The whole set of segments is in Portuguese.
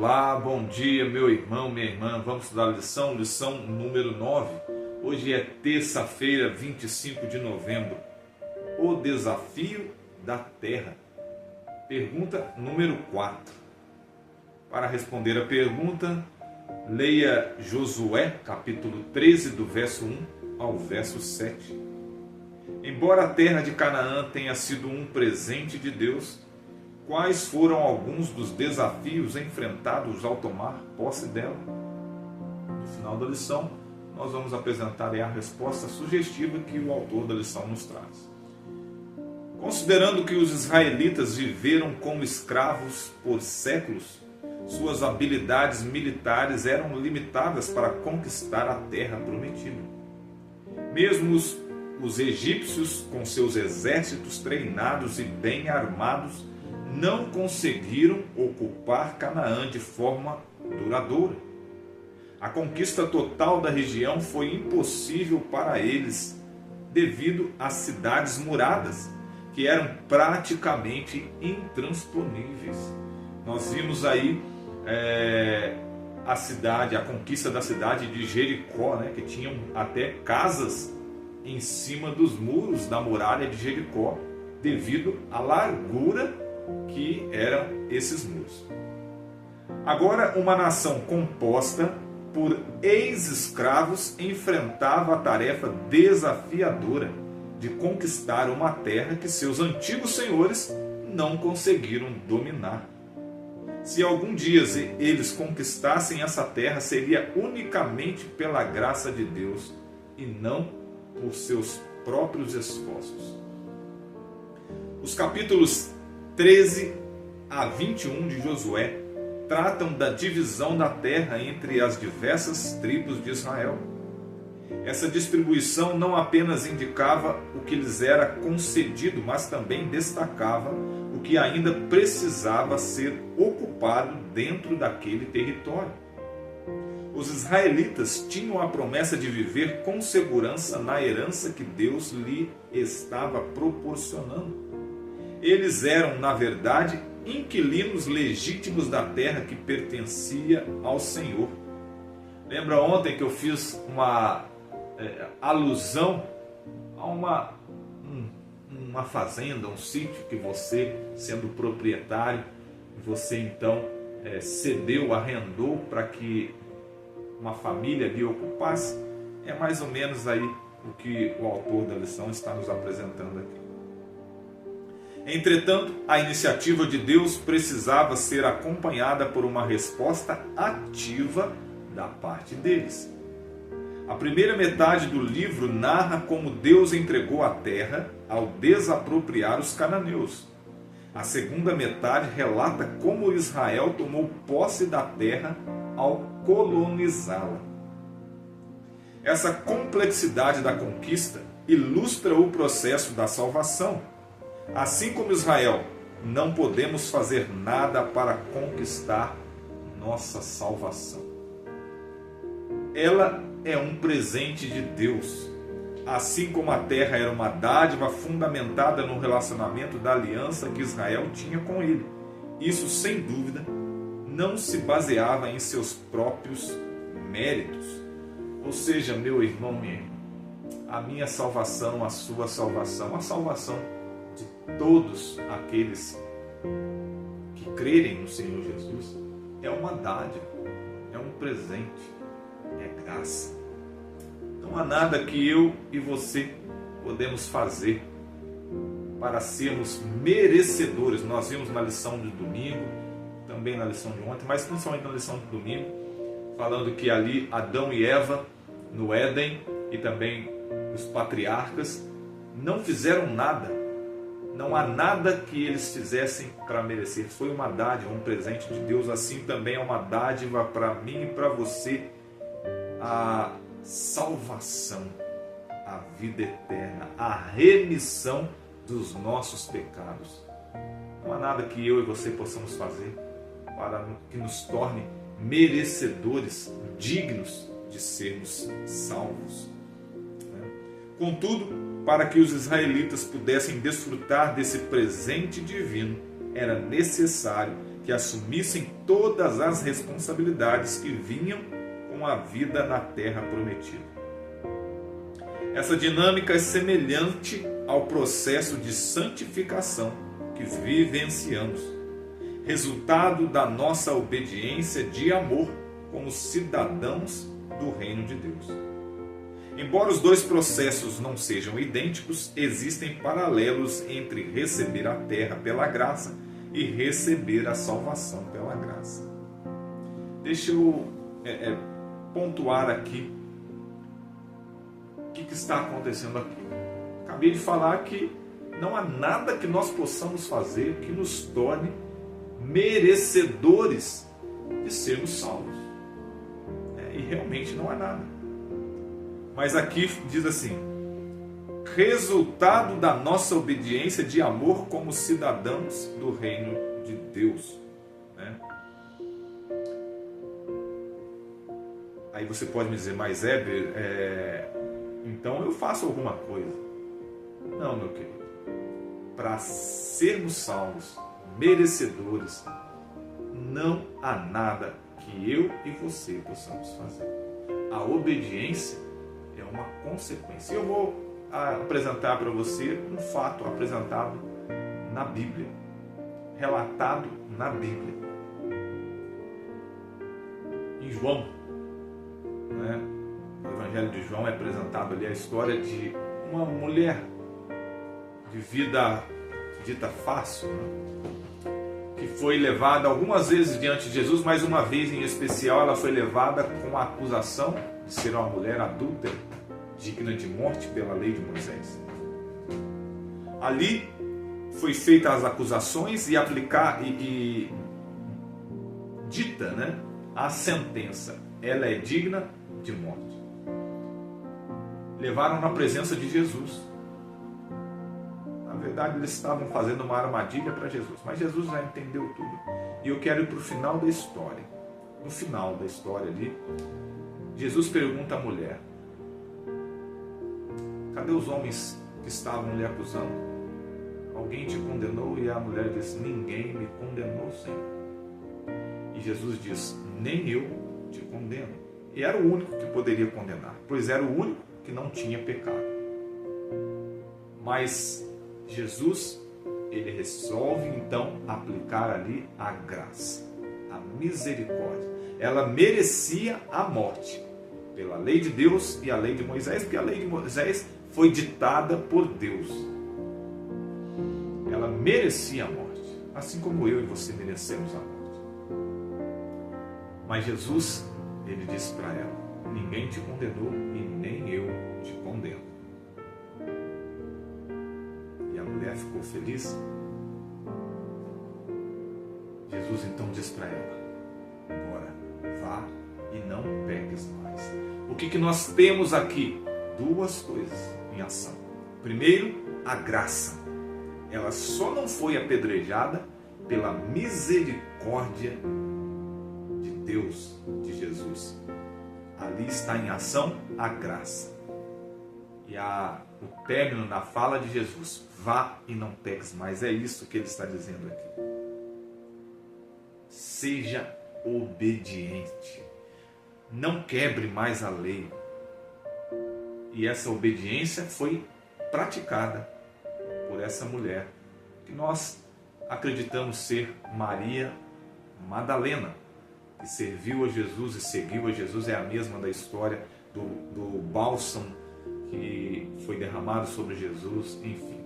Olá, bom dia meu irmão, minha irmã. Vamos estudar a lição número 9. Hoje é terça-feira, 25 de novembro. O desafio da terra. Pergunta número 4. Para responder a pergunta, leia Josué, capítulo 13, do verso 1 ao verso 7. Embora a terra de Canaã tenha sido um presente de Deus, quais foram alguns dos desafios enfrentados ao tomar posse dela? No final da lição, nós vamos apresentar a resposta sugestiva que o autor da lição nos traz. Considerando que os israelitas viveram como escravos por séculos, suas habilidades militares eram limitadas para conquistar a terra prometida. Mesmo os egípcios, com seus exércitos treinados e bem armados, não conseguiram ocupar Canaã de forma duradoura. A conquista total da região foi impossível para eles devido às cidades muradas, que eram praticamente intransponíveis. Nós vimos aí a conquista da cidade de Jericó, que tinham até casas em cima dos muros da muralha de Jericó, devido à largura que eram esses muros. Agora, uma nação composta por ex-escravos enfrentava a tarefa desafiadora de conquistar uma terra que seus antigos senhores não conseguiram dominar. Se algum dia eles conquistassem essa terra, seria unicamente pela graça de Deus e não por seus próprios esforços. Os capítulos 13 a 21 de Josué tratam da divisão da terra entre as diversas tribos de Israel. Essa distribuição não apenas indicava o que lhes era concedido, mas também destacava o que ainda precisava ser ocupado dentro daquele território. Os israelitas tinham a promessa de viver com segurança na herança que Deus lhe estava proporcionando. Eles eram, na verdade, inquilinos legítimos da terra que pertencia ao Senhor. Lembra ontem que eu fiz uma alusão a uma fazenda, um sítio que você, sendo proprietário, você então cedeu, arrendou para que uma família lhe ocupasse? É mais ou menos aí o que o autor da lição está nos apresentando aqui. Entretanto, a iniciativa de Deus precisava ser acompanhada por uma resposta ativa da parte deles. A primeira metade do livro narra como Deus entregou a terra ao desapropriar os cananeus. A segunda metade relata como Israel tomou posse da terra ao colonizá-la. Essa complexidade da conquista ilustra o processo da salvação. Assim como Israel, não podemos fazer nada para conquistar nossa salvação. Ela é um presente de Deus. Assim como a terra era uma dádiva fundamentada no relacionamento da aliança que Israel tinha com ele. Isso, sem dúvida, não se baseava em seus próprios méritos. Ou seja, meu irmão, minha irmã, a minha salvação, a sua salvação, a salvação de todos aqueles que crerem no Senhor Jesus é uma dádiva, é um presente, é graça. Não há nada que eu e você podemos fazer para sermos merecedores. Nós vimos na lição de domingo, também na lição de ontem, mas principalmente na lição de domingo, falando que ali Adão e Eva no Éden e também os patriarcas não fizeram nada. Não há nada que eles fizessem para merecer. Foi uma dádiva, um presente de Deus. Assim também é uma dádiva para mim e para você a salvação, a vida eterna, a remissão dos nossos pecados. Não há nada que eu e você possamos fazer para que nos torne merecedores, dignos de sermos salvos. Contudo, para que os israelitas pudessem desfrutar desse presente divino, era necessário que assumissem todas as responsabilidades que vinham com a vida na terra prometida. Essa dinâmica é semelhante ao processo de santificação que vivenciamos, resultado da nossa obediência de amor como cidadãos do reino de Deus. Embora os dois processos não sejam idênticos, existem paralelos entre receber a terra pela graça e receber a salvação pela graça. Deixa eu pontuar aqui o que está acontecendo aqui. Acabei de falar que não há nada que nós possamos fazer que nos torne merecedores de sermos salvos. E realmente não há nada. Mas aqui diz assim: resultado da nossa obediência de amor como cidadãos do reino de Deus. Aí você pode me dizer, mas Heber, então eu faço alguma coisa. Não, meu querido. Para sermos salvos, merecedores, não há nada que eu e você possamos fazer. A obediência é uma consequência. Eu vou apresentar para você um fato apresentado na Bíblia, relatado na Bíblia. Em João, no Evangelho de João é apresentado ali a história de uma mulher de vida dita fácil, que foi levada algumas vezes diante de Jesus, mas uma vez em especial ela foi levada com a acusação de ser uma mulher adúltera, digna de morte pela lei de Moisés. Ali foi feita as acusações e dita, a sentença. Ela é digna de morte. Levaram na presença de Jesus. Na verdade, eles estavam fazendo uma armadilha para Jesus, mas Jesus já entendeu tudo. E eu quero ir para o final da história. No final da história ali, Jesus pergunta à mulher: cadê os homens que estavam lhe acusando? Alguém te condenou? E a mulher diz: ninguém me condenou, Senhor. E Jesus diz: nem eu te condeno. E era o único que poderia condenar, pois era o único que não tinha pecado. Mas Jesus, ele resolve então aplicar ali a graça, a misericórdia. Ela merecia a morte pela lei de Deus e a lei de Moisés, porque a lei de Moisés foi ditada por Deus. Ela merecia a morte, assim como eu e você merecemos a morte. Mas Jesus, ele disse para ela: ninguém te condenou e nem eu te condeno. E a mulher ficou feliz. Jesus então diz para ela: agora vá e não peques mais. O que nós temos aqui? Duas coisas em ação. Primeiro, a graça. Ela só não foi apedrejada pela misericórdia de Deus, de Jesus. Ali está em ação a graça. E o término na fala de Jesus: vá e não peques mais. É isso que ele está dizendo aqui. Seja obediente. Não quebre mais a lei. E essa obediência foi praticada por essa mulher, que nós acreditamos ser Maria Madalena, que serviu a Jesus e seguiu a Jesus. É a mesma da história do bálsamo que foi derramado sobre Jesus, enfim.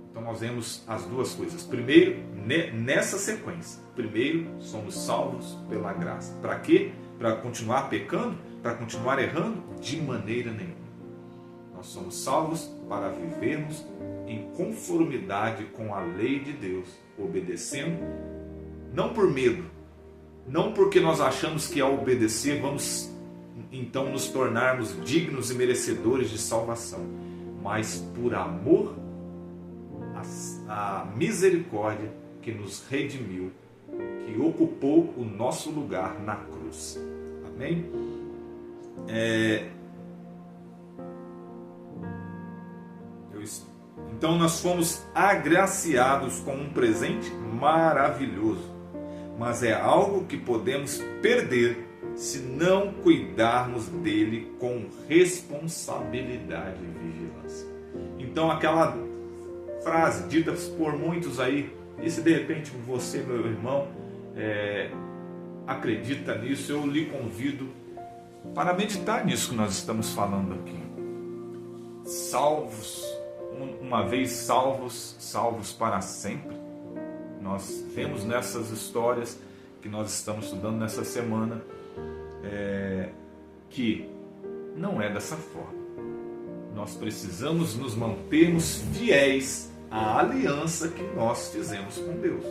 Então nós vemos as duas coisas. Primeiro, nessa sequência. Primeiro, somos salvos pela graça. Para quê? Para continuar pecando? Para continuar errando? De maneira nenhuma. Nós somos salvos para vivermos em conformidade com a lei de Deus, obedecendo, não por medo, não porque nós achamos que ao obedecer vamos então nos tornarmos dignos e merecedores de salvação, mas por amor à misericórdia que nos redimiu, que ocupou o nosso lugar na cruz. Amém? Então nós fomos agraciados com um presente maravilhoso, mas é algo que podemos perder se não cuidarmos dele com responsabilidade e vigilância. Então aquela frase dita por muitos aí, e se de repente você, meu irmão, acredita nisso, eu lhe convido para meditar nisso que nós estamos falando aqui. Salvos, uma vez salvos, salvos para sempre. Nós vemos nessas histórias que nós estamos estudando nessa semana que não é dessa forma. Nós precisamos nos mantermos fiéis à aliança que nós fizemos com Deus.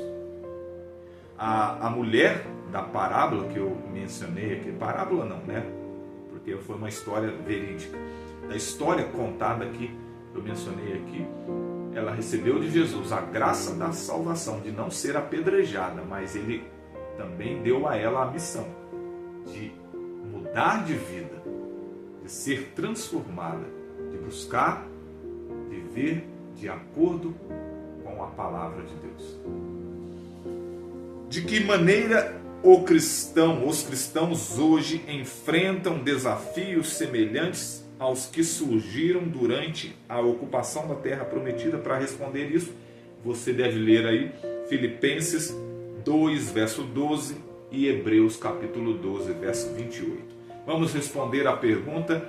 A mulher da parábola que eu mencionei aqui, parábola não, né? Porque foi uma história verídica. Da história contada aqui, eu mencionei aqui, ela recebeu de Jesus a graça da salvação, de não ser apedrejada, mas ele também deu a ela a missão de mudar de vida, de ser transformada, de buscar viver de acordo com a palavra de Deus. De que maneira os cristãos hoje enfrentam desafios semelhantes aos que surgiram durante a ocupação da terra prometida? Para responder isso, você deve ler aí Filipenses 2, verso 12 e Hebreus capítulo 12, verso 28. Vamos responder a pergunta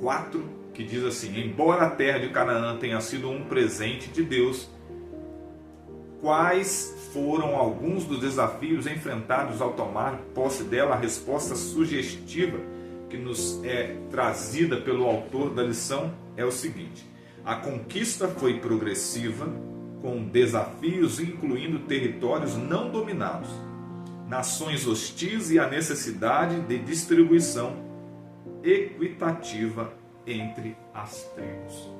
4, que diz assim: embora a terra de Canaã tenha sido um presente de Deus, quais foram alguns dos desafios enfrentados ao tomar posse dela? A resposta sugestiva que nos é trazida pelo autor da lição é o seguinte: a conquista foi progressiva, com desafios incluindo territórios não dominados, nações hostis e a necessidade de distribuição equitativa entre as tribos.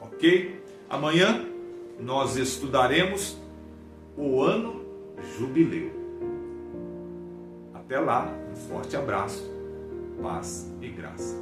Ok? Amanhã nós estudaremos o ano jubileu. Até lá, um forte abraço, paz e graça.